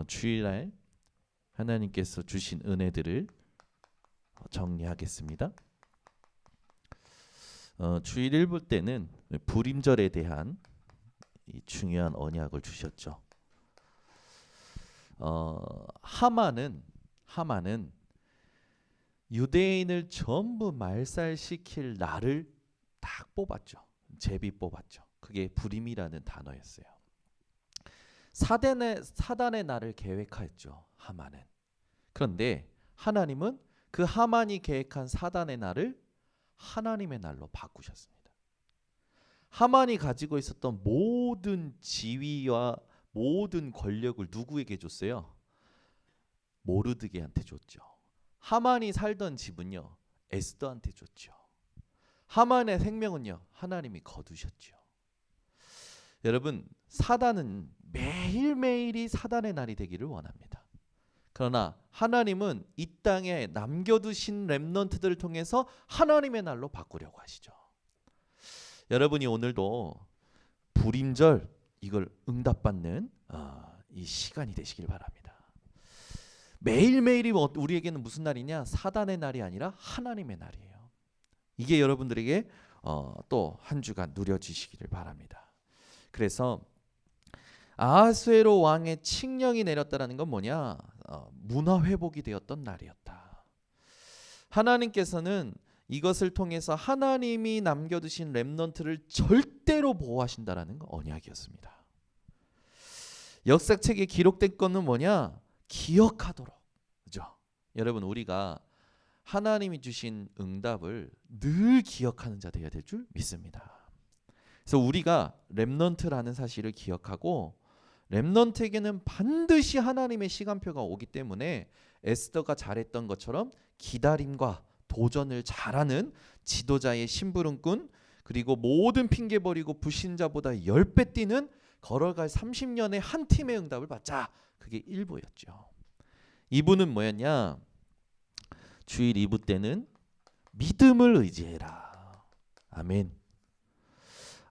주일날 하나님께서 주신 은혜들을 정리하겠습니다. 주일 1부 때는 불임절에 대한 이 중요한 언약을 주셨죠. 하만은 유대인을 전부 말살시킬 날을 딱 뽑았죠. 제비 뽑았죠. 그게 불임이라는 단어였어요. 사단의 날을 계획하였죠. 하만은. 그런데 하나님은 그 하만이 계획한 사단의 날을 하나님의 날로 바꾸셨습니다. 하만이 가지고 있었던 모든 지위와 모든 권력을 누구에게 줬어요? 모르드게한테 줬죠. 하만이 살던 집은요, 에스더한테 줬죠. 하만의 생명은요, 하나님이 거두셨죠. 여러분, 사단은 매일매일이 사단의 날이 되기를 원합니다. 그러나 하나님은 이 땅에 남겨두신 렘넌트들을 통해서 하나님의 날로 바꾸려고 하시죠. 여러분이 오늘도 불임절 이걸 응답받는 이 시간이 되시길 바랍니다. 매일매일이 우리에게는 무슨 날이냐? 사단의 날이 아니라 하나님의 날이에요. 이게 여러분들에게 또 한 주간 누려지시기를 바랍니다. 그래서 아하스웨로 왕의 칙령이 내렸다는 건 뭐냐? 문화 회복이 되었던 날이었다. 하나님께서는 이것을 통해서 하나님이 남겨두신 렘넌트를 절대로 보호하신다라는 거 언약이었습니다. 역사책에 기록된 것은 뭐냐? 기억하도록. 그죠? 여러분, 우리가 하나님이 주신 응답을 늘 기억하는 자 되어야 될 줄 믿습니다. 그래서 우리가 렘넌트라는 사실을 기억하고 렘넌트에게는 반드시 하나님의 시간표가 오기 때문에 에스더가 잘했던 것처럼 기다림과 도전을 잘하는 지도자의 심부름꾼, 그리고 모든 핑계 버리고 불신자보다 10배 뛰는 걸어갈 30년의 한 팀의 응답을 받자. 그게 1부였죠. 2부는 뭐였냐? 주일 2부 때는 믿음을 의지해라. 아멘.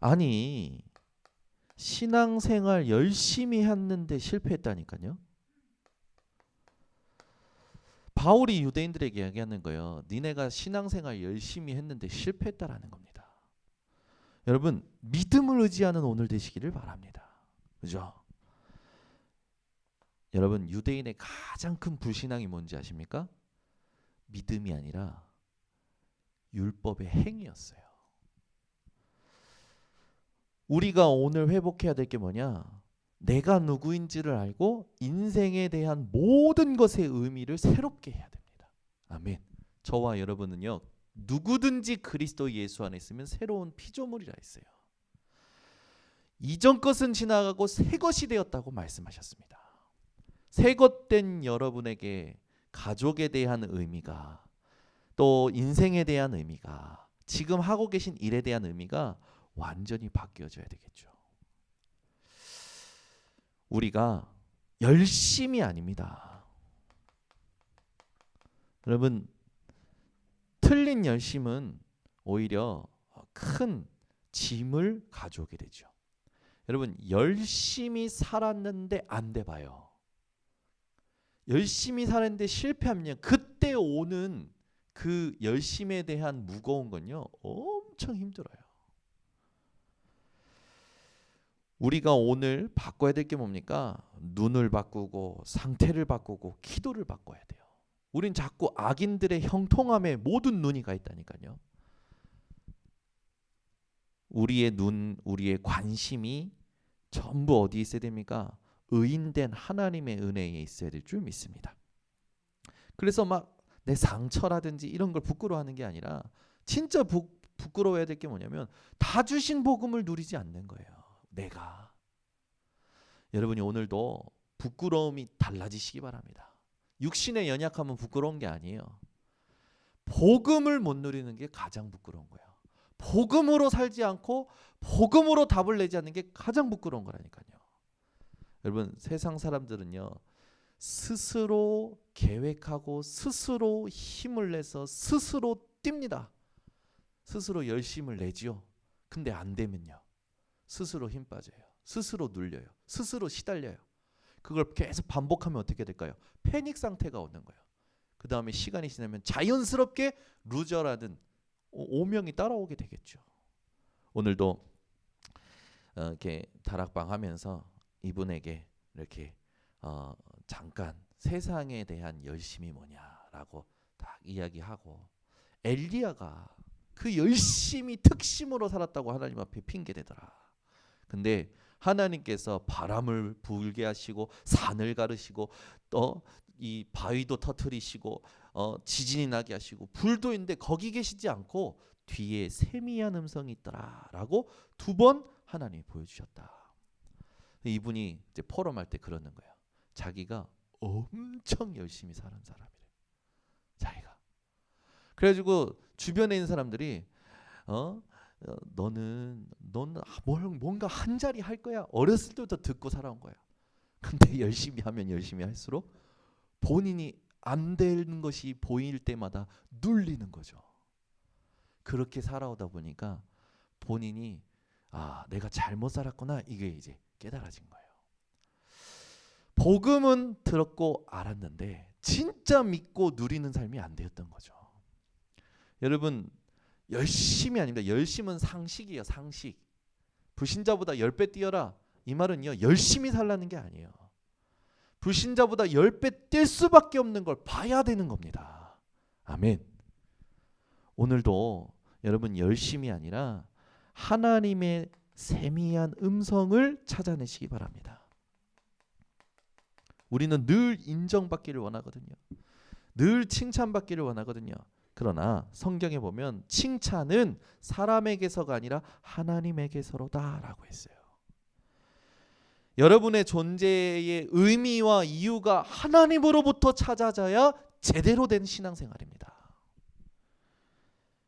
아니, 신앙생활 열심히 했는데 실패했다니까요. 바울이 유대인들에게 이야기하는 거예요. 니네가 신앙생활 열심히 했는데 실패했다라는 겁니다. 여러분, 믿음을 의지하는 오늘 되시기를 바랍니다. 그죠? 여러분, 유대인의 가장 큰 불신앙이 뭔지 아십니까? 믿음이 아니라 율법의 행위였어요. 우리가 오늘 회복해야 될 게 뭐냐? 내가 누구인지를 알고 인생에 대한 모든 것의 의미를 새롭게 해야 됩니다. 아멘. 저와 여러분은요, 누구든지 그리스도 예수 안에 있으면 새로운 피조물이라 했어요. 이전 것은 지나가고 새 것이 되었다고 말씀하셨습니다. 새 것 된 여러분에게 가족에 대한 의미가, 또 인생에 대한 의미가, 지금 하고 계신 일에 대한 의미가 완전히 바뀌어져야 되겠죠. 우리가 열심이 아닙니다. 여러분, 틀린 열심은 오히려 큰 짐을 가져오게 되죠. 여러분, 열심히 살았는데 안 돼 봐요. 열심히 살았는데 실패하면 그때 오는 그 열심에 대한 무거운 건요, 엄청 힘들어요. 우리가 오늘 바꿔야 될 게 뭡니까? 눈을 바꾸고 상태를 바꾸고 기도를 바꿔야 돼요. 우린 자꾸 악인들의 형통함에 모든 눈이 가 있다니까요. 우리의 눈, 우리의 관심이 전부 어디에 있어야 됩니까? 의인된 하나님의 은혜에 있어야 될 줄 믿습니다. 그래서 막 내 상처라든지 이런 걸 부끄러워하는 게 아니라 진짜 부끄러워해야 될 게 뭐냐면 다 주신 복음을 누리지 않는 거예요. 내가. 여러분이 오늘도 부끄러움이 달라지시기 바랍니다. 육신의 연약함은 부끄러운 게 아니에요. 복음을 못 누리는 게 가장 부끄러운 거예요. 복음으로 살지 않고 복음으로 답을 내지 않는 게 가장 부끄러운 거라니까요. 여러분, 세상 사람들은요, 스스로 계획하고 스스로 힘을 내서 스스로 뜁니다. 스스로 열심을 내지요. 근데 안 되면요, 스스로 힘 빠져요. 스스로 눌려요. 스스로 시달려요. 그걸 계속 반복하면 어떻게 될까요? 패닉 상태가 오는 거예요. 그 다음에 시간이 지나면 자연스럽게 루저라는 오명이 따라오게 되겠죠. 오늘도 이렇게 다락방 하면서 이분에게 이렇게 잠깐 세상에 대한 열심이 뭐냐라고 딱 이야기하고, 엘리야가 그 열심히 특심으로 살았다고 하나님 앞에 핑계대더라. 근데 하나님께서 바람을 불게 하시고 산을 가르시고 또 이 바위도 터뜨리시고 지진이 나게 하시고 불도 있는데 거기 계시지 않고 뒤에 세미한 음성이 있더라라고 2번 하나님이 보여주셨다. 이분이 이제 포럼할 때 그러는 거야. 자기가 엄청 열심히 사는 사람이래. 자기가. 그래가지고 주변에 있는 사람들이 너는 뭔가 한 자리 할 거야. 어렸을 때부터 듣고 살아온 거야. 근데 열심히 하면 열심히 할수록 본인이 안 되는 것이 보일 때마다 눌리는 거죠. 그렇게 살아오다 보니까 본인이 내가 잘못 살았구나, 이게 이제 깨달아진 거예요. 복음은 들었고 알았는데 진짜 믿고 누리는 삶이 안 되었던 거죠. 여러분, 열심이 아닙니다. 열심은 상식이에요. 상식. 불신자보다 10배 뛰어라, 이 말은요 열심히 살라는 게 아니에요. 불신자보다 10배 뛸 수밖에 없는 걸 봐야 되는 겁니다. 아멘. 오늘도 여러분 열심이 아니라 하나님의 세미한 음성을 찾아내시기 바랍니다. 우리는 늘 인정받기를 원하거든요. 늘 칭찬받기를 원하거든요. 그러나 성경에 보면 칭찬은 사람에게서가 아니라 하나님에게서로다라고 했어요. 여러분의 존재의 의미와 이유가 하나님으로부터 찾아져야 제대로 된 신앙생활입니다.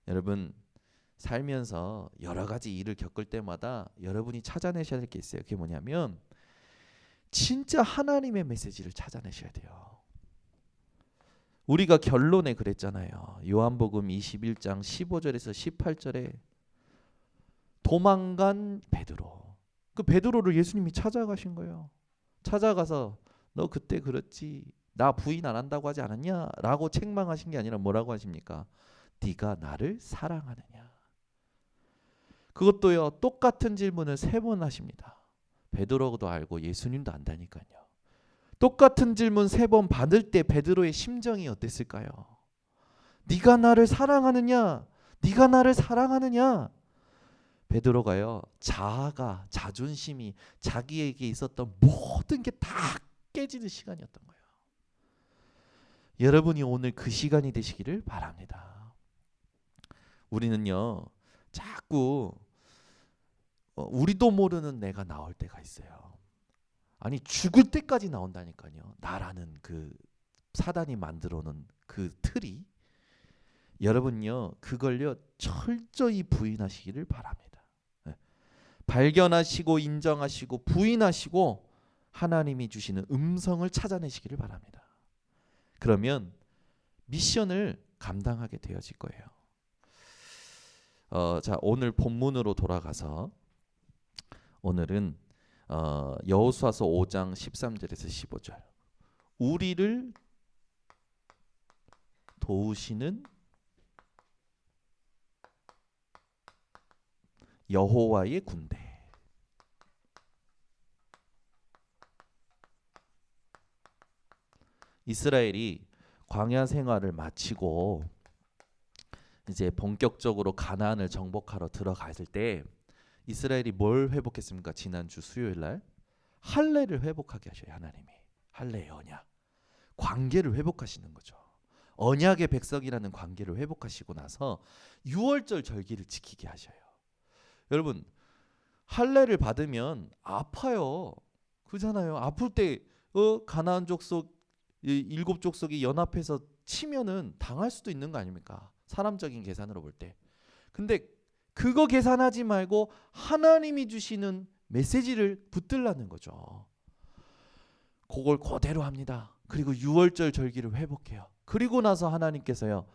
여러분, 살면서 여러 가지 일을 겪을 때마다 여러분이 찾아내셔야 될 게 있어요. 그게 뭐냐면 진짜 하나님의 메시지를 찾아내셔야 돼요. 우리가 결론에 그랬잖아요. 요한복음 21장 15절에서 18절에 도망간 베드로. 그 베드로를 예수님이 찾아가신 거예요. 찾아가서 너 그때 그랬지, 나 부인 안 한다고 하지 않았냐? 라고 책망하신 게 아니라 뭐라고 하십니까? 네가 나를 사랑하느냐? 그것도요 똑같은 질문을 3번 하십니다. 베드로도 알고 예수님도 안다니까요. 똑같은 질문 3번 받을 때 베드로의 심정이 어땠을까요? 네가 나를 사랑하느냐? 네가 나를 사랑하느냐? 베드로가요 자아가, 자존심이, 자기에게 있었던 모든 게 다 깨지는 시간이었던 거예요. 여러분이 오늘 그 시간이 되시기를 바랍니다. 우리는요 자꾸 우리도 모르는 내가 나올 때가 있어요. 아니 죽을 때까지 나온다니까요. 나라는 그 사단이 만들어 놓은 그 틀이. 여러분요 그걸요 철저히 부인하시기를 바랍니다. 발견하시고 인정하시고 부인하시고 하나님이 주시는 음성을 찾아내시기를 바랍니다. 그러면 미션을 감당하게 되어질 거예요. 자, 오늘 본문으로 돌아가서 오늘은 여호수아서 5장 13절에서 15절. 우리를 도우시는 여호와의 군대. 이스라엘이 광야 생활을 마치고 이제 본격적으로 가나안을 정복하러 들어갔을 때 이스라엘이 뭘 회복했습니까? 지난주 수요일 날 할례를 회복하게 하셔요. 하나님이 할례의 언약, 관계를 회복하시는 거죠. 언약의 백성이라는 관계를 회복하시고 나서 유월절 절기를 지키게 하셔요. 여러분 할례를 받으면 아파요. 그잖아요. 아플 때 가나안 족속 7족속이 연합해서 치면은 당할 수도 있는 거 아닙니까? 사람적인 계산으로 볼 때. 근데 그거 계산하지 말고 하나님이 주시는 메시지를 붙들라는 거죠. 그걸 그대로 합니다. 그리고 유월절 절기를 회복해요. 그리고 나서 하나님께서요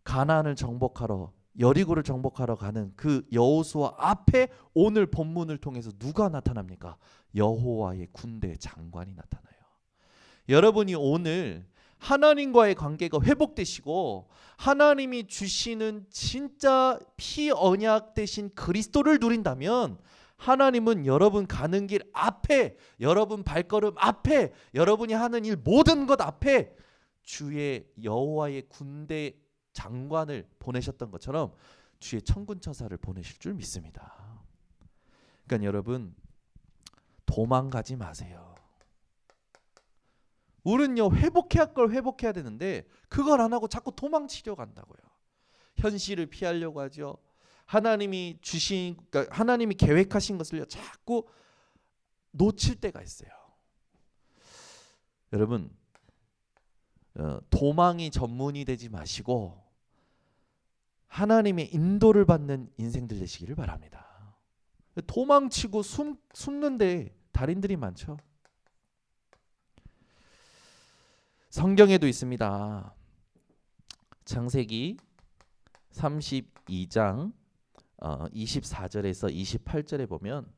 가나안을 정복하러, 여리고를 정복하러 가는 그 여호수아 앞에 오늘 본문을 통해서 누가 나타납니까? 여호와의 군대 장관이 나타나요. 여러분이 오늘 하나님과의 관계가 회복되시고 하나님이 주시는 진짜 피 언약 되신 그리스도를 누린다면 하나님은 여러분 가는 길 앞에, 여러분 발걸음 앞에, 여러분이 하는 일 모든 것 앞에 주의 여호와의 군대 장관을 보내셨던 것처럼 주의 천군 천사를 보내실 줄 믿습니다. 그러니까 여러분 도망가지 마세요. 우리는요 회복해야 할 걸 회복해야 되는데 그걸 안 하고 자꾸 도망치려고 한다고요. 현실을 피하려고 하죠. 하나님이 주신, 그러니까 하나님이 계획하신 것을요 자꾸 놓칠 때가 있어요. 여러분 도망이 전문이 되지 마시고 하나님의 인도를 받는 인생들 되시기를 바랍니다. 도망치고 숨는데 달인들이 많죠. 성경에도 있습니다. 창세기 32장 24절에서 28절에 보면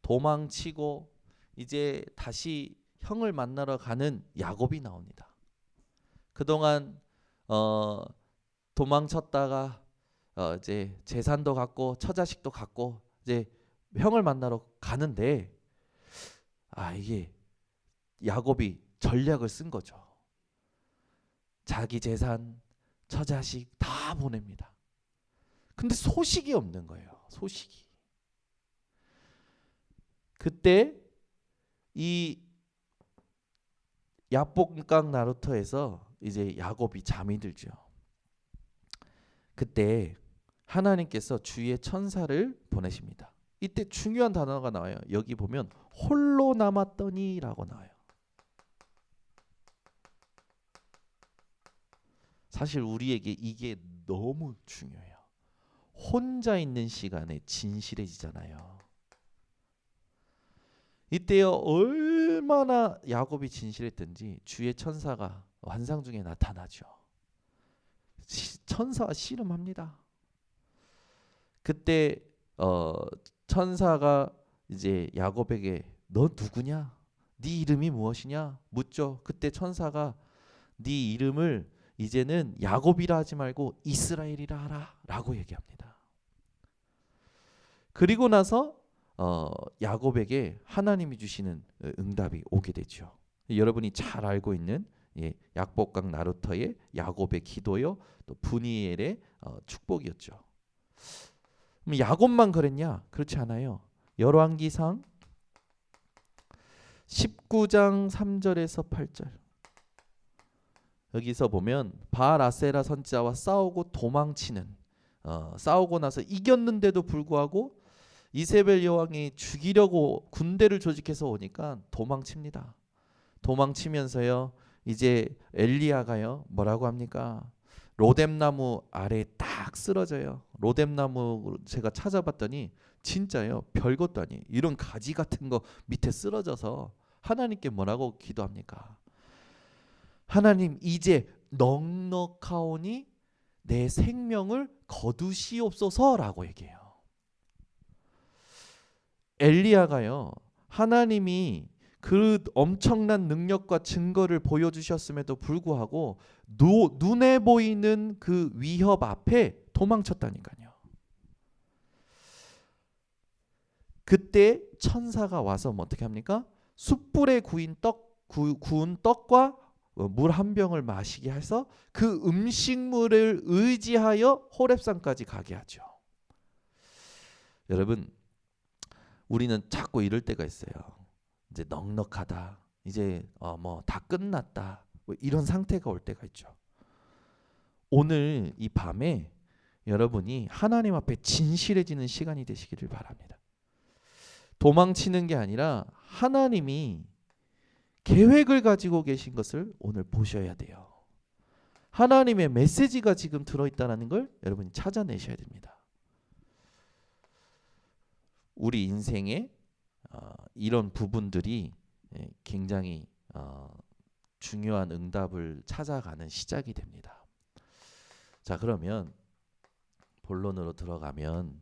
도망치고 이제 다시 형을 만나러 가는 야곱이 나옵니다. 그동안 도망쳤다가 이제 재산도 갖고 처자식도 갖고 이제 형을 만나러 가는데 이게 야곱이 전략을 쓴 거죠. 자기 재산, 처자식 다 보냅니다. 근데 소식이 없는 거예요. 소식이. 그때 이 야복강 나루터에서 이제 야곱이 잠이 들죠. 그때 하나님께서 주의 천사를 보내십니다. 이때 중요한 단어가 나와요. 여기 보면 홀로 남았더니라고 나와요. 사실 우리에게 이게 너무 중요해요. 혼자 있는 시간에 진실해지잖아요. 이때요 얼마나 야곱이 진실했던지 주의 천사가 환상 중에 나타나죠. 천사가 씨름합니다. 그때 천사가 이제 야곱에게 너 누구냐? 네 이름이 무엇이냐? 묻죠. 그때 천사가 네 이름을 이제는 야곱이라 하지 말고 이스라엘이라 하라 라고 얘기합니다. 그리고 나서 야곱에게 하나님이 주시는 응답이 오게 되죠. 여러분이 잘 알고 있는 약복강 나루터의 야곱의 기도요, 또 분이엘의 축복이었죠. 야곱만 그랬냐? 그렇지 않아요. 열왕기상 19장 3절에서 8절 여기서 보면 바알아세라 선지자와 싸우고 도망치는 싸우고 나서 이겼는데도 불구하고 이세벨 여왕이 죽이려고 군대를 조직해서 오니까 도망칩니다. 도망치면서요 이제 엘리야가요 뭐라고 합니까? 로뎀나무 아래에 딱 쓰러져요. 로뎀나무 제가 찾아봤더니 진짜요 별것도 아니에요. 이런 가지 같은 거 밑에 쓰러져서 하나님께 뭐라고 기도합니까? 하나님 이제 넉넉하오니 내 생명을 거두시옵소서라고 얘기해요. 엘리야가요 하나님이 그 엄청난 능력과 증거를 보여주셨음에도 불구하고 눈에 보이는 그 위협 앞에 도망쳤다니까요. 그때 천사가 와서 어떻게 합니까? 숯불에 구운 떡과 물 한 병을 마시게 해서 그 음식물을 의지하여 호렙산까지 가게 하죠. 여러분 우리는 자꾸 이럴 때가 있어요. 이제 넉넉하다. 이제 뭐 다 끝났다. 뭐 이런 상태가 올 때가 있죠. 오늘 이 밤에 여러분이 하나님 앞에 진실해지는 시간이 되시기를 바랍니다. 도망치는 게 아니라 하나님이 계획을 가지고 계신 것을 오늘 보셔야 돼요. 하나님의 메시지가 지금 들어있다는 걸 여러분이 찾아내셔야 됩니다. 우리 인생에 이런 부분들이 굉장히 중요한 응답을 찾아가는 시작이 됩니다. 자, 그러면 본론으로 들어가면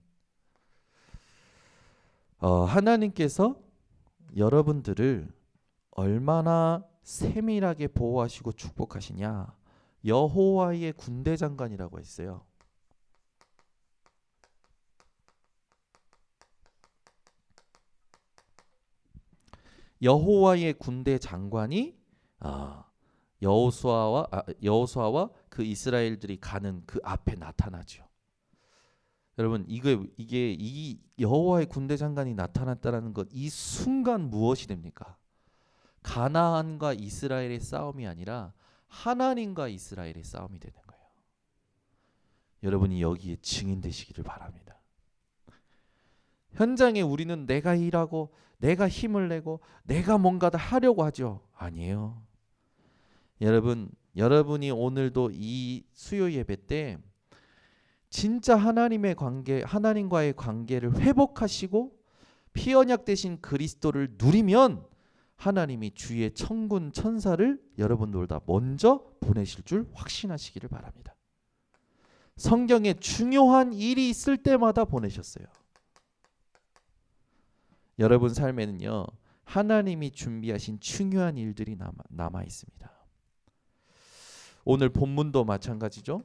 하나님께서 여러분들을 얼마나 세밀하게 보호하시고 축복하시냐? 여호와의 군대 장관이라고 했어요. 여호와의 군대 장관이 여호수아와 그 이스라엘들이 가는 그 앞에 나타나죠. 여러분 이게 이 여호와의 군대 장관이 나타났다라는 것, 이 순간 무엇이 됩니까? 가나안과 이스라엘의 싸움이 아니라 하나님과 이스라엘의 싸움이 되는 거예요. 여러분이 여기에 증인 되시기를 바랍니다. 현장에 우리는 내가 일하고 내가 힘을 내고 내가 뭔가 다 하려고 하죠. 아니에요. 여러분이 오늘도 이 수요 예배 때 진짜 하나님과의 관계를 회복하시고 피언약 되신 그리스도를 누리면 하나님이 주의 천군 천사를 여러분들보다 먼저 보내실 줄 확신하시기를 바랍니다. 성경에 중요한 일이 있을 때마다 보내셨어요. 여러분 삶에는요, 하나님이 준비하신 중요한 일들이 남아 있습니다. 오늘 본문도 마찬가지죠.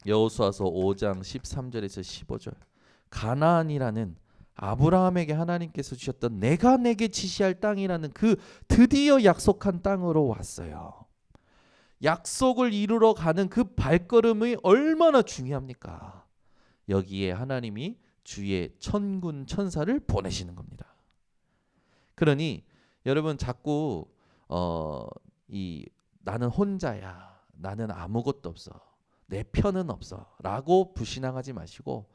여호수아서 5장 13절에서 15절. 가나안이라는 아브라함에게 하나님께서 주셨던 내가 내게 지시할 땅이라는 그 드디어 약속한 땅으로 왔어요. 약속을 이루러 가는 그 발걸음이 얼마나 중요합니까? 여기에 하나님이 주의 천군 천사를 보내시는 겁니다. 그러니 여러분 자꾸 나는 혼자야, 나는 아무것도 없어, 내 편은 없어 라고 불신앙하지 마시고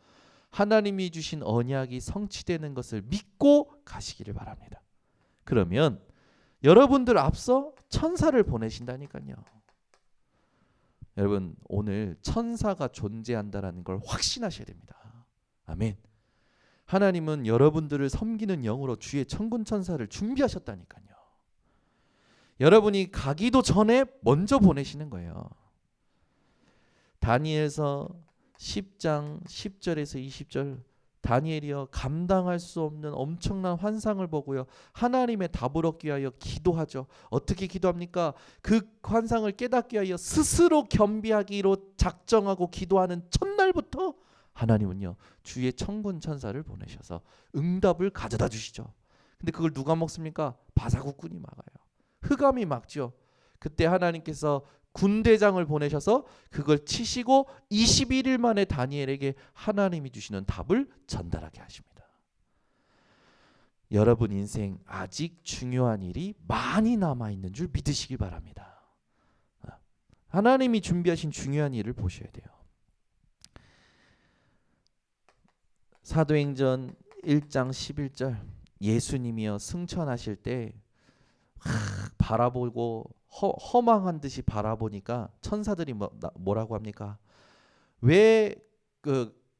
하나님이 주신 언약이 성취되는 것을 믿고 가시기를 바랍니다. 그러면 여러분들 앞서 천사를 보내신다니까요. 여러분 오늘 천사가 존재한다라는 걸 확신하셔야 됩니다. 아멘. 하나님은 여러분들을 섬기는 영으로 주의 천군 천사를 준비하셨다니까요. 여러분이 가기도 전에 먼저 보내시는 거예요. 다니엘서 10장 10절에서 20절. 다니엘이여 감당할 수 없는 엄청난 환상을 보고요, 하나님의 답을 얻기 위하여 기도하죠. 어떻게 기도합니까? 그 환상을 깨닫기 위하여 스스로 겸비하기로 작정하고 기도하는 첫날부터 하나님은요 주의 천군 천사를 보내셔서 응답을 가져다 주시죠. 근데 그걸 누가 먹습니까? 바사국군이 막아요. 흑암이 막죠. 그때 하나님께서 군대장을 보내셔서 그걸 치시고 21일 만에 다니엘에게 하나님이 주시는 답을 전달하게 하십니다. 여러분 인생 아직 중요한 일이 많이 남아있는 줄 믿으시기 바랍니다. 하나님이 준비하신 중요한 일을 보셔야 돼요. 사도행전 1장 11절. 예수님이여 승천하실 때 바라보고 허망한 듯이 바라보니까 천사들이 뭐라고 합니까? 왜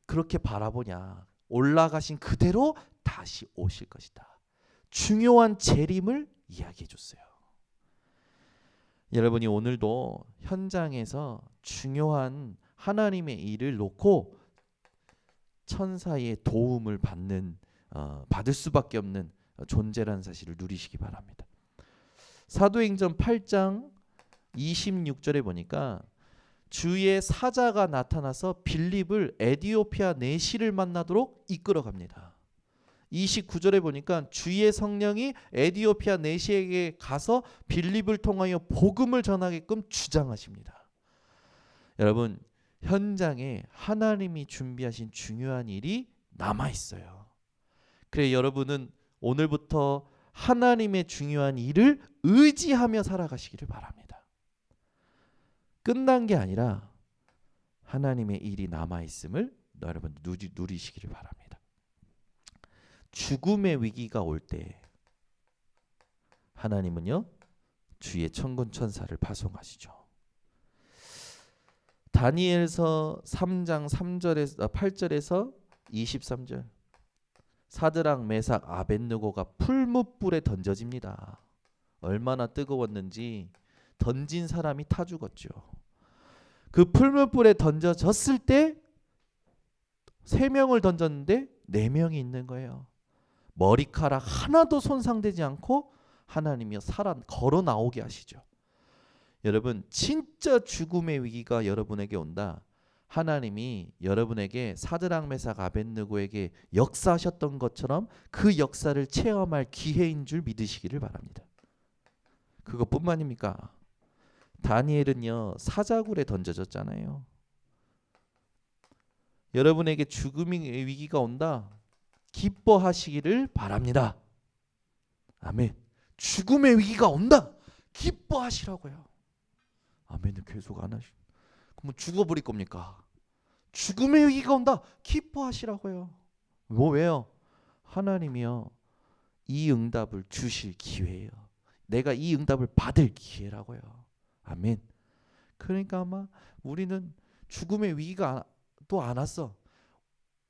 그렇게 바라보냐? 올라가신 그대로 다시 오실 것이다. 중요한 재림을 이야기해 줬어요. 여러분이 오늘도 현장에서 중요한 하나님의 일을 놓고 천사의 도움을 받을 수밖에 없는 존재라는 사실을 누리시기 바랍니다. 사도행전 8장 26절에 보니까 주의 사자가 나타나서 빌립을 에디오피아 내시를 만나도록 이끌어 갑니다. 29절에 보니까 주의 성령이 에디오피아 내시에게 가서 빌립을 통하여 복음을 전하게끔 주장하십니다. 여러분 현장에 하나님이 준비하신 중요한 일이 남아 있어요. 그래 여러분은 오늘부터 하나님의 중요한 일을 의지하며 살아가시기를 바랍니다. 끝난 게 아니라 하나님의 일이 남아있음을 여러분 누리시기를 바랍니다. 죽음의 위기가 올 때 하나님은요 주의 천군 천사를 파송하시죠. 다니엘서 3장 8절에서 23절. 사드락 메삭 아벳느고가 풀무불에 던져집니다. 얼마나 뜨거웠는지 던진 사람이 타 죽었죠. 그 풀무불에 던져졌을 때 3명을 던졌는데 4명이 있는 거예요. 머리카락 하나도 손상되지 않고 하나님이여 걸어 나오게 하시죠. 여러분, 진짜 죽음의 위기가 여러분에게 온다. 하나님이 여러분에게 사드락 메삭 아벳느고에게 역사하셨던 것처럼 그 역사를 체험할 기회인 줄 믿으시기를 바랍니다. 그것뿐만입니까? 다니엘은요, 사자굴에 던져졌잖아요. 여러분에게 죽음의 위기가 온다. 기뻐하시기를 바랍니다. 아멘. 죽음의 위기가 온다. 기뻐하시라고요. 아멘은 계속 안 하시. 그럼 죽어버릴 겁니까? 죽음의 위기가 온다. 기뻐하시라고요. 왜요? 하나님이요, 이 응답을 주실 기회예요. 내가 이 응답을 받을 기회라고요. 아멘. 그러니까 아마 우리는 죽음의 위기가 또 안 왔어.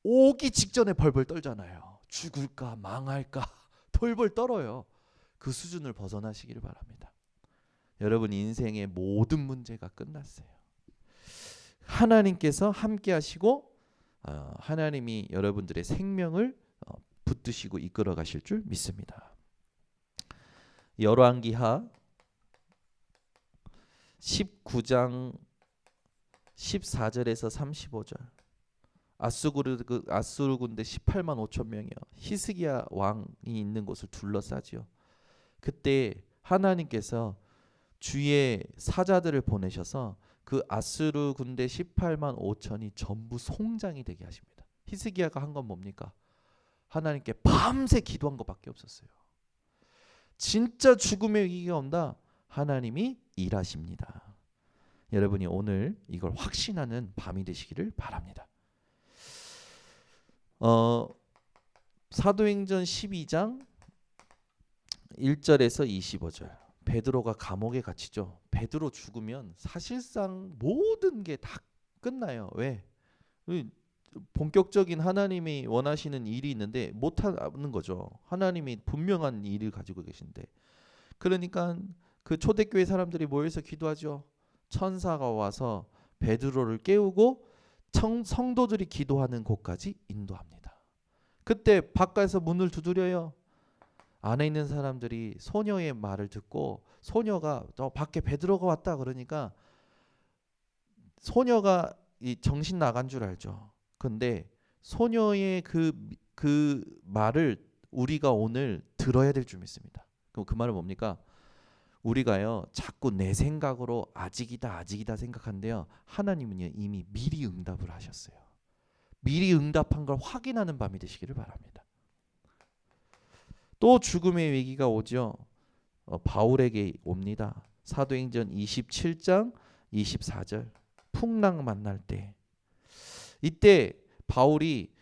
오기 직전에 벌벌 떨잖아요. 죽을까 망할까 벌벌 떨어요. 그 수준을 벗어나시기를 바랍니다. 여러분 인생의 모든 문제가 끝났어요. 하나님께서 함께 하시고 하나님이 여러분들의 생명을 붙드시고 이끌어 가실 줄 믿습니다. 열왕기하 19장 14절에서 35절. 아수르 군대 18만 5천 명이요. 히스기야 왕이 있는 곳을 둘러싸지요. 그때 하나님께서 주의 사자들을 보내셔서 그 아수르 군대 18만 5천이 전부 송장이 되게 하십니다. 히스기야가 한 건 뭡니까? 하나님께 밤새 기도한 것밖에 없었어요. 진짜 죽음의 위기가 온다. 하나님이 일하십니다. 여러분이 오늘 이걸 확신하는 밤이 되시기를 바랍니다. 사도행전 12장 1절에서 25절. 베드로가 감옥에 갇히죠. 베드로 죽으면 사실상 모든 게 다 끝나요. 왜? 본격적인 하나님이 원하시는 일이 있는데 못하는 거죠. 하나님이 분명한 일을 가지고 계신데. 그러니까 그 초대교회 사람들이 모여서 기도하죠. 천사가 와서 베드로를 깨우고 성도들이 기도하는 곳까지 인도합니다. 그때 바깥에서 문을 두드려요. 안에 있는 사람들이 소녀의 말을 듣고 소녀가 저 밖에 베드로가 왔다 그러니까 소녀가 이 정신 나간 줄 알죠. 근데 소녀의 그 말을 우리가 오늘 들어야 될 줄 믿습니다. 그럼 그 말은 뭡니까? 우리가요 자꾸 내 생각으로 아직이다 생각하는데요. 하나님은요 이미 미리 응답을 하셨어요. 미리 응답한 걸 확인하는 밤이 되시기를 바랍니다. 또 죽음의 위기가 오죠. 바울에게 옵니다. 사도행전 27장 24절. 풍랑 만날 때. 이때 바울이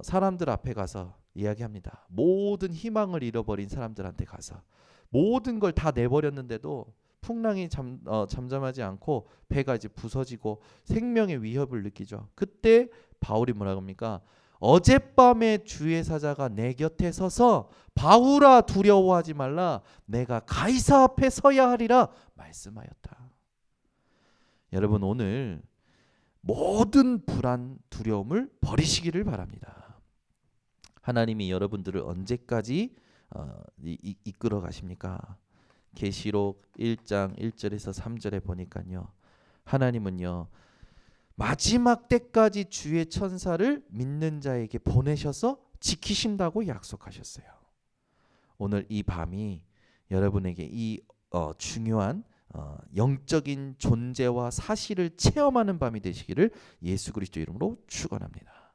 사람들 앞에 가서 이야기합니다. 모든 희망을 잃어버린 사람들한테 가서 모든 걸 다 내버렸는데도 풍랑이 잠잠하지 않고 배가 이제 부서지고 생명의 위협을 느끼죠. 그때 바울이 뭐라고 합니까? 어젯밤에 주의 사자가 내 곁에 서서 바울아 두려워하지 말라 내가 가이사 앞에 서야 하리라 말씀하였다. 여러분 오늘 모든 불안 두려움을 버리시기를 바랍니다. 하나님이 여러분들을 언제까지 이끌어 가십니까? 계시록 1장 1절에서 3절에 보니까요. 하나님은요. 마지막 때까지 주의 천사를 믿는 자에게 보내셔서 지키신다고 약속하셨어요. 오늘 이 밤이 여러분에게 이 중요한 영적인 존재와 사실을 체험하는 밤이 되시기를 예수 그리스도 이름으로 축원합니다.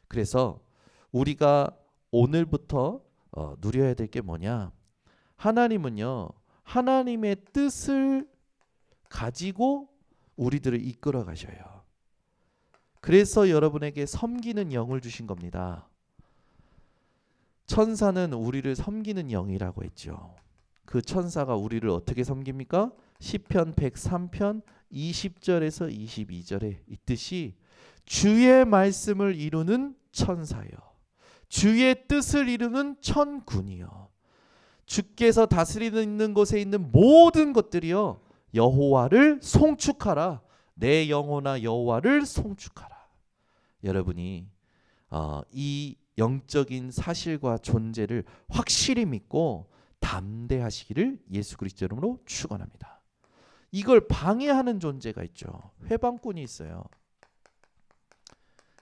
그래서 우리가 오늘부터 누려야 될 게 뭐냐? 하나님은요. 하나님의 뜻을 가지고 우리들을 이끌어 가셔요. 그래서 여러분에게 섬기는 영을 주신 겁니다. 천사는 우리를 섬기는 영이라고 했죠. 그 천사가 우리를 어떻게 섬깁니까? 시편 103편 20절에서 22절에 있듯이 주의 말씀을 이루는 천사요. 주의 뜻을 이루는 천군이요. 주께서 다스리는 곳에 있는 모든 것들이요. 여호와를 송축하라. 내 영혼아 여호와를 송축하라. 여러분이 이 영적인 사실과 존재를 확실히 믿고 담대하시기를 예수 그리스도 이름으로 축원합니다. 이걸 방해하는 존재가 있죠. 회방꾼이 있어요.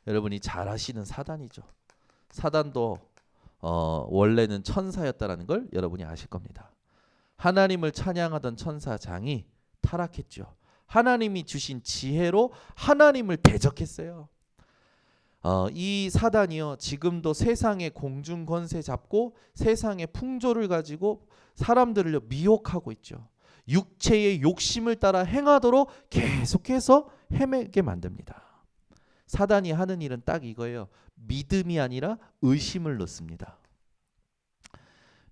여러분이 잘 아시는 사단이죠. 사단도 원래는 천사였다라는 걸 여러분이 아실 겁니다. 하나님을 찬양하던 천사장이 타락했죠. 하나님이 주신 지혜로 하나님을 대적했어요. 이 사단이요, 지금도 세상의 공중 권세 잡고 세상의 풍조를 가지고 사람들을 미혹하고 있죠. 육체의 욕심을 따라 행하도록 계속해서 헤매게 만듭니다. 사단이 하는 일은 딱 이거예요. 믿음이 아니라 의심을 넣습니다.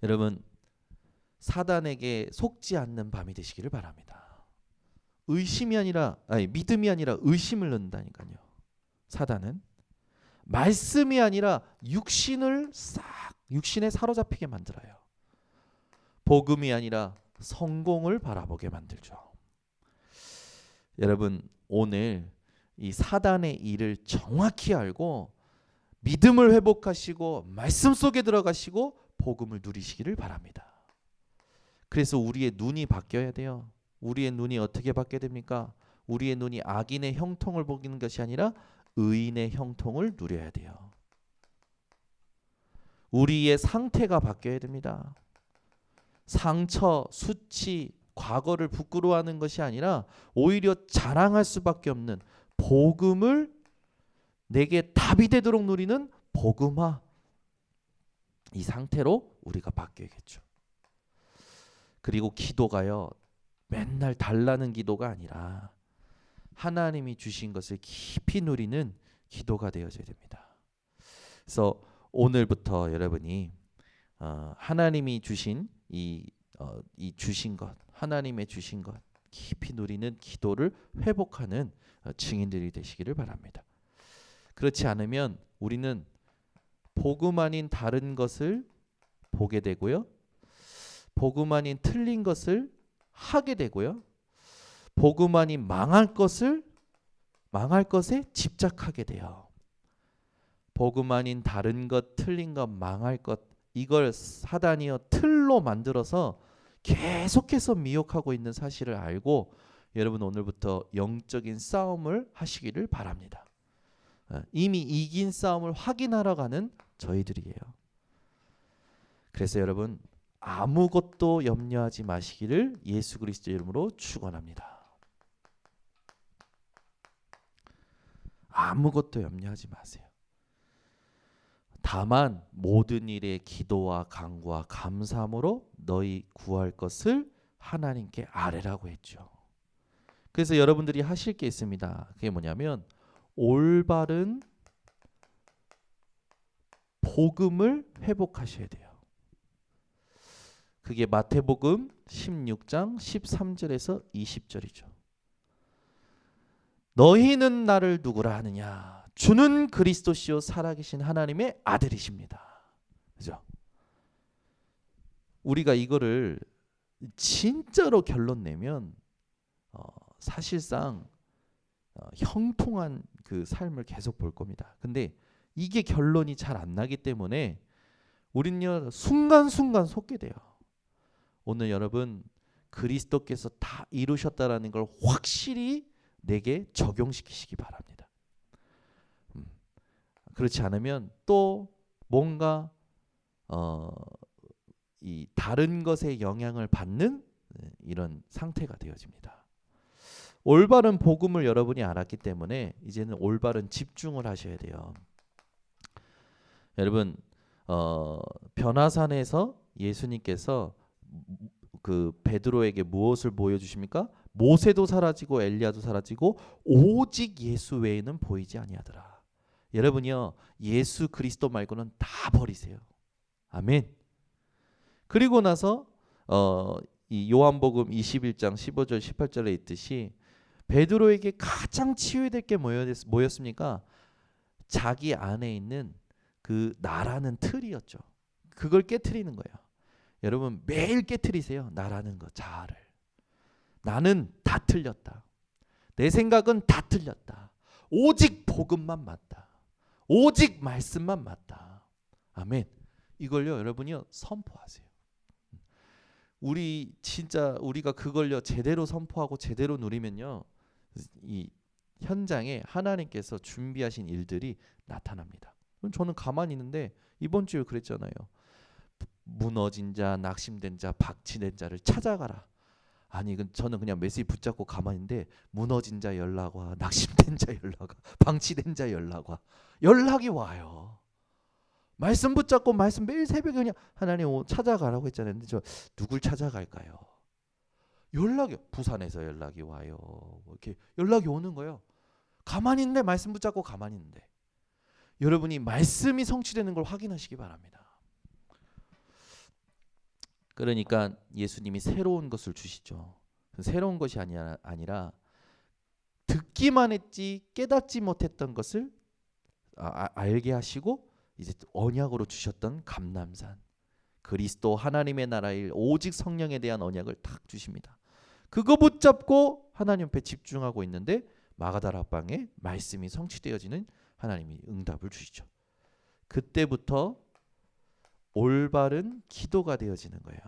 여러분, 사단에게 속지 않는 밤이 되시기를 바랍니다. 믿음이 아니라 의심을 넣는다니까요. 사단은 말씀이 아니라 육신에 사로잡히게 만들어요. 복음이 아니라 성공을 바라보게 만들죠. 여러분, 오늘 이 사단의 일을 정확히 알고 믿음을 회복하시고 말씀 속에 들어가시고 복음을 누리시기를 바랍니다. 그래서 우리의 눈이 바뀌어야 돼요. 우리의 눈이 어떻게 바뀌어야 됩니까? 우리의 눈이 악인의 형통을 보기는 것이 아니라 의인의 형통을 누려야 돼요. 우리의 상태가 바뀌어야 됩니다. 상처, 수치, 과거를 부끄러워하는 것이 아니라 오히려 자랑할 수밖에 없는 복음을 내게 답이 되도록 누리는 복음화, 이 상태로 우리가 바뀌어야겠죠. 그리고 기도가요, 맨날 달라는 기도가 아니라 하나님이 주신 것을 깊이 누리는 기도가 되어져야 됩니다. 그래서 오늘부터 여러분이 하나님이 주신 이 주신 것, 하나님의 주신 것 깊이 누리는 기도를 회복하는 증인들이 되시기를 바랍니다. 그렇지 않으면 우리는 복음 아닌 다른 것을 보게 되고요, 복음 아닌 틀린 것을 하게 되고요, 복음 아닌 망할 것에 집착하게 돼요. 복음 아닌 다른 것, 틀린 것, 망할 것, 이걸 사단이요 틀로 만들어서 계속해서 미혹하고 있는 사실을 알고 여러분 오늘부터 영적인 싸움을 하시기를 바랍니다. 이미 이긴 싸움을 확인하러 가는 저희들이에요. 그래서 여러분 아무것도 염려하지 마시기를 예수 그리스도 이름으로 축원합니다. 아무것도 염려하지 마세요. 다만 모든 일에 기도와 간구와 감사함으로 너희 구할 것을 하나님께 아뢰라고 했죠. 그래서 여러분들이 하실 게 있습니다. 그게 뭐냐면 올바른 복음을 회복하셔야 돼요. 그게 마태복음 16장 13절에서 20절이죠. 너희는 나를 누구라 하느냐? 주는 그리스도시요 살아계신 하나님의 아들이십니다. 그죠? 우리가 이거를 진짜로 결론 내면 사실상 형통한 그 삶을 계속 볼 겁니다. 근데 이게 결론이 잘 안 나기 때문에 우리는요 순간순간 속게 돼요. 오늘 여러분 그리스도께서 다 이루셨다라는 걸 확실히 내게 적용시키시기 바랍니다. 그렇지 않으면 또 뭔가 이 다른 것에 영향을 받는 이런 상태가 되어집니다. 올바른 복음을 여러분이 알았기 때문에 이제는 올바른 집중을 하셔야 돼요. 여러분 변화산에서 예수님께서 그 베드로에게 무엇을 보여주십니까? 모세도 사라지고 엘리야도 사라지고 오직 예수 외에는 보이지 아니하더라. 여러분이요 예수 그리스도 말고는 다 버리세요. 아멘. 그리고 나서 이 요한복음 21장 15절 18절에 있듯이 베드로에게 가장 치유될 게 뭐였습니까? 자기 안에 있는 그 나라는 틀이었죠. 그걸 깨트리는 거예요. 여러분 매일 깨트리세요. 나라는 거, 자아를. 나는 다 틀렸다. 내 생각은 다 틀렸다. 오직 복음만 맞다. 오직 말씀만 맞다. 아멘. 이걸요 여러분이요 선포하세요. 우리 진짜 우리가 그걸요 제대로 선포하고 제대로 누리면요, 이 현장에 하나님께서 준비하신 일들이 나타납니다. 저는 가만히 있는데 이번 주에 그랬잖아요. 무너진 자, 낙심된 자, 박치된 자를 찾아가라. 아니 저는 그냥 메시지 붙잡고 가만히 있는데 무너진 자 연락 와, 낙심된 자 연락 와, 방치된 자 연락 와. 연락이 와요. 말씀 붙잡고 말씀 매일 새벽에 그냥 하나님 찾아가라고 했잖아요. 근데 저 누굴 찾아갈까요? 연락이 부산에서 연락이 와요. 이렇게 연락이 오는 거예요. 가만히 있는데 말씀 붙잡고 가만히 있는데 여러분이 말씀이 성취되는 걸 확인하시기 바랍니다. 그러니까 예수님이 새로운 것을 주시죠. 새로운 것이 아니라 듣기만 했지 깨닫지 못했던 것을 알게 하시고 이제 언약으로 주셨던 감람산, 그리스도 하나님의 나라일 오직 성령에 대한 언약을 탁 주십니다. 그거 붙잡고 하나님 앞에 집중하고 있는데 마가다라 방에 말씀이 성취되어지는 하나님이 응답을 주시죠. 그때부터 올바른 기도가 되어지는 거예요.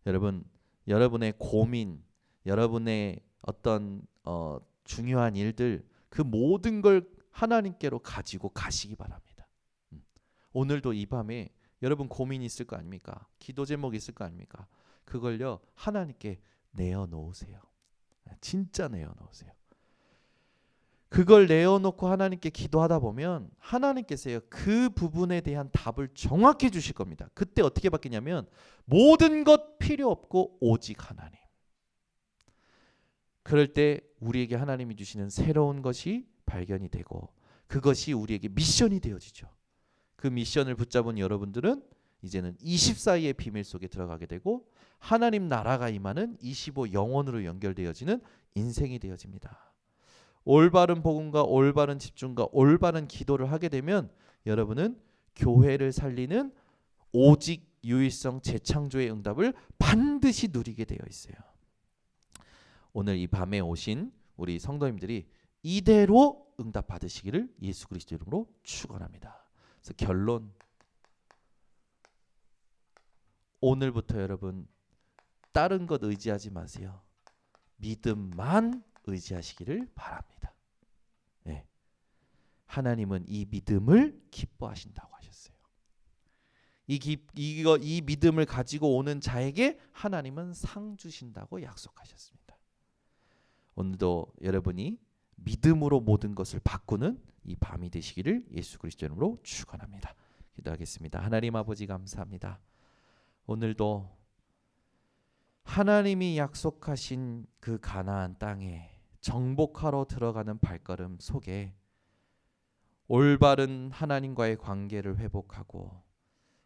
여러분, 여러분의 고민, 여러분의 어떤 중요한 일들, 그 모든 걸 하나님께로 가지고 가시기 바랍니다. 오늘도 이 밤에 여러분 고민이 있을 거 아닙니까? 기도 제목이 있을 거 아닙니까? 그걸요 하나님께 내어놓으세요. 진짜 내어놓으세요. 그걸 내어놓고 하나님께 기도하다 보면 하나님께서요 그 부분에 대한 답을 정확히 주실 겁니다. 그때 어떻게 바뀌냐면 모든 것 필요 없고 오직 하나님. 그럴 때 우리에게 하나님이 주시는 새로운 것이 발견이 되고 그것이 우리에게 미션이 되어지죠. 그 미션을 붙잡은 여러분들은 이제는 24의 비밀 속에 들어가게 되고 하나님 나라가 임하는 25 영원으로 연결되어지는 인생이 되어집니다. 올바른 복음과 올바른 집중과 올바른 기도를 하게 되면 여러분은 교회를 살리는 오직 유일성 재창조의 응답을 반드시 누리게 되어 있어요. 오늘 이 밤에 오신 우리 성도님들이 이대로 응답 받으시기를 예수 그리스도 이름으로 축원합니다. 그래서 결론, 오늘부터 여러분 다른 것 의지하지 마세요. 믿음만 의지하시기를 바랍니다. 네. 하나님은 이 믿음을 기뻐하신다고 하셨어요. 이 믿음을 가지고 오는 자에게 하나님은 상 주신다고 약속하셨습니다. 오늘도 여러분이 믿음으로 모든 것을 바꾸는 이 밤이 되시기를 예수 그리스도 이름으로 축원합니다. 기도하겠습니다. 하나님 아버지 감사합니다. 오늘도 하나님이 약속하신 그 가나안 땅에 정복하러 들어가는 발걸음 속에 올바른 하나님과의 관계를 회복하고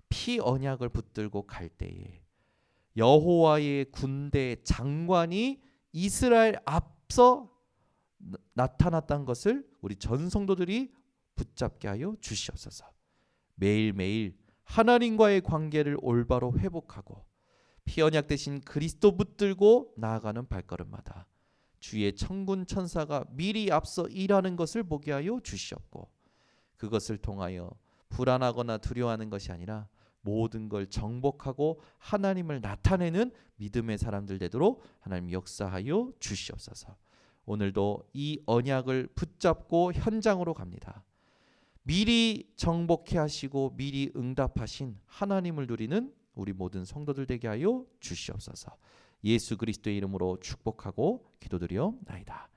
피 언약을 붙들고 갈 때에 여호와의 군대 장관이 이스라엘 앞서 나타났던 것을 우리 전 성도들이 붙잡게 하여 주시옵소서. 매일매일 하나님과의 관계를 올바로 회복하고 피 언약 대신 그리스도 붙들고 나아가는 발걸음마다 주의 천군 천사가 미리 앞서 일하는 것을 보게 하여 주시옵고 그것을 통하여 불안하거나 두려워하는 것이 아니라 모든 걸 정복하고 하나님을 나타내는 믿음의 사람들 되도록 하나님 역사하여 주시옵소서. 오늘도 이 언약을 붙잡고 현장으로 갑니다. 미리 정복해 하시고 미리 응답하신 하나님을 누리는 우리 모든 성도들 되게 하여 주시옵소서. 예수 그리스도의 이름으로 축복하고 기도드리옵나이다.